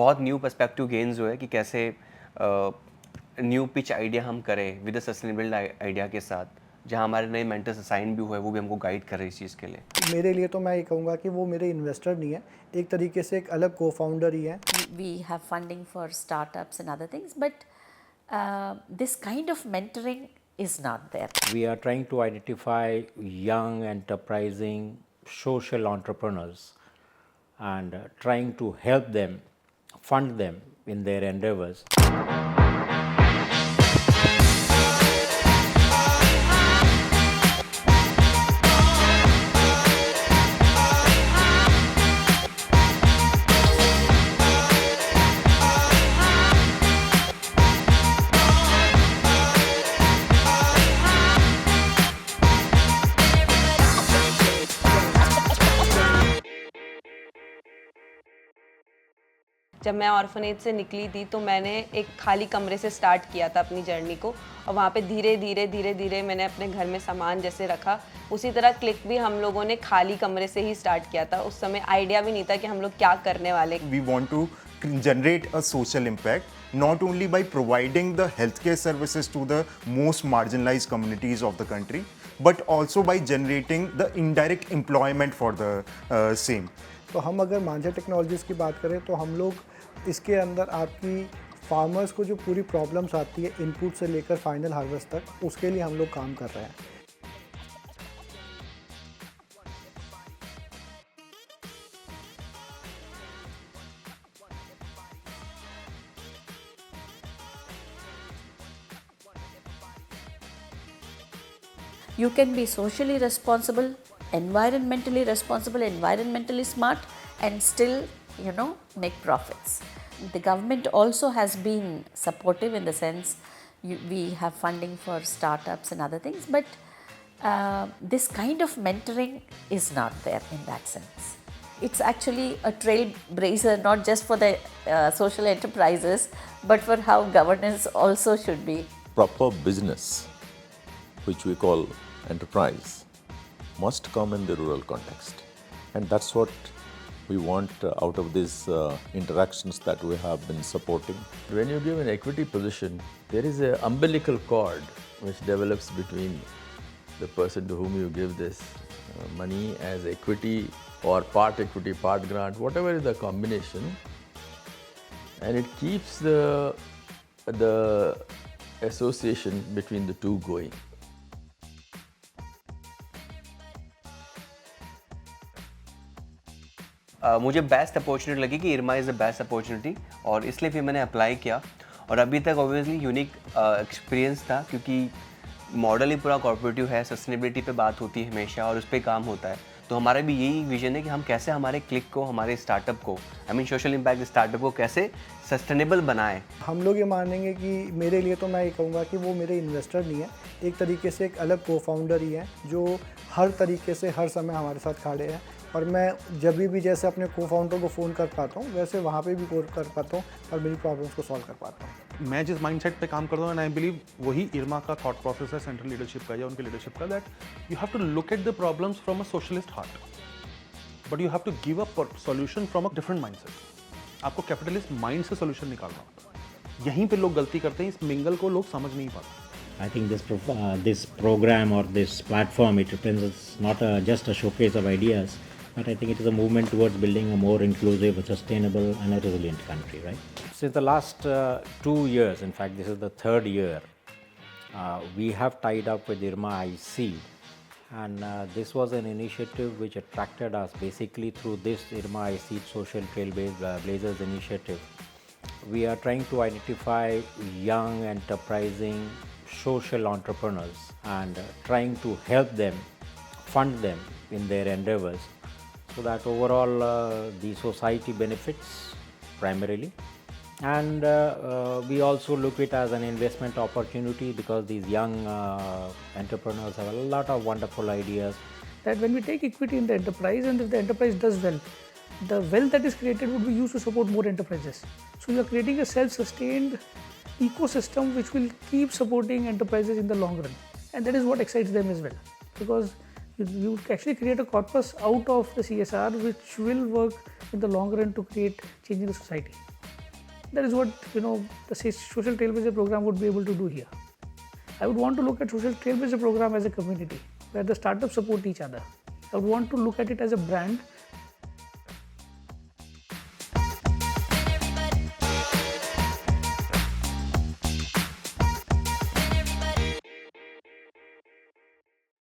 बहुत new perspective gains हुए कि कैसे न्यू पिच आइडिया हम करें विद सस्टेनेबल आइडिया के साथ, जहाँ हमारे नए मेंटर्स असाइन भी हुए, वो भी हमको गाइड कर रहे हैं इस चीज़ के लिए। मेरे लिए तो मैं ये कहूँगा कि वो मेरे इन्वेस्टर नहीं है, एक तरीके से एक अलग को फाउंडर ही है। We have funding for startups and other things, but this kind of mentoring is not there. We are trying to identify young, enterprising, social entrepreneurs and trying to help them, fund them in their endeavors. जब मैं orphanage से निकली थी तो मैंने एक खाली कमरे से स्टार्ट किया था अपनी जर्नी को, और वहाँ पे धीरे धीरे मैंने अपने घर में सामान जैसे रखा, उसी तरह क्लिक भी हम लोगों ने खाली कमरे से ही स्टार्ट किया था। उस समय आइडिया भी नहीं था कि हम लोग क्या करने वाले। We want to generate a social impact, not only by providing the healthcare services to the most marginalized communities of the country, but also by generating the indirect employment for the same. तो हम अगर मांझा technologies की बात करें तो हम लोग इसके अंदर आपकी फार्मर्स को जो पूरी प्रॉब्लम्स आती है इनपुट से लेकर फाइनल हार्वेस्ट तक, उसके लिए हम लोग काम कर रहे हैं। You can be socially responsible, environmentally smart, and still, make profits. The government also has been supportive in the sense we have funding for startups and other things, but this kind of mentoring is not there in that sense. It's actually a trailblazer, not just for the social enterprises, but for how governance also should be. Proper business, which we call enterprise, must come in the rural context, and that's what we want out of these interactions that we have been supporting. When you give an equity position, there is an umbilical cord which develops between the person to whom you give this money as equity or part equity, part grant, whatever is the combination, and it keeps the association between the two going. मुझे best opportunity लगी कि IRMA is the best opportunity, और इसलिए फिर मैंने apply किया। और अभी तक ऑब्वियसली यूनिक एक्सपीरियंस था, क्योंकि मॉडल ही पूरा कॉर्पोरेटिव है, सस्टेनेबिलिटी पे बात होती है हमेशा और उस पर काम होता है। तो हमारा भी यही विजन है कि हम कैसे हमारे क्लिक को, हमारे स्टार्टअप को, सोशल इम्पैक्ट स्टार्टअप को कैसे सस्टेनेबल बनाएं। हम लोग ये मानेंगे कि मेरे लिए तो मैं ये कहूँगा कि वो मेरे इन्वेस्टर नहीं है, एक तरीके से एक अलग को फाउंडर ही है, जो हर तरीके से हर समय हमारे साथ खड़े हैं। और मैं जब भी जैसे अपने को फाउंडर को फ़ोन कर पाता हूँ, वैसे वहाँ पे भी कॉल कर पाता हूँ और मेरी प्रॉब्लम्स को सॉल्व कर पाता हूँ। मैं जिस माइंडसेट पे काम करता हूँ, एंड आई बिलीव वही IRMA का थॉट प्रोसेस है, सेंट्रल लीडरशिप का या उनके लीडरशिप का, that you have to look at the problems from a socialist heart, but you have to give a solution from a different mindset. आपको capitalist mind से solution निकालना होता है। यहीं पे लोग गलती करते हैं, इस मिंगल को लोग समझ नहीं पाते। I think this program or this platform, it represents not just a showcase of ideas, but I think it is a movement towards building a more inclusive, sustainable and a resilient country, right? Since the last 2 years, in fact this is the 3rd year, we have tied up with IRMA ISEED, and this was an initiative which attracted us basically through this IRMA ISEED Social Trailblazers initiative. We are trying to identify young, enterprising, social entrepreneurs and trying to help them, fund them in their endeavors, so that overall the society benefits primarily, and we also look it as an investment opportunity because these young entrepreneurs have a lot of wonderful ideas. That when we take equity in the enterprise, and if the enterprise does well, the wealth that is created would be used to support more enterprises. So you are creating a self-sustained ecosystem which will keep supporting enterprises in the long run, and that is what excites them as well, because you actually create a corpus out of the CSR which will work in the long run to create change in the society. That is what the Social Trailblazer Program would be able to do here. I would want to look at Social Trailblazer Program as a community where the startups support each other. I would want to look at it as a brand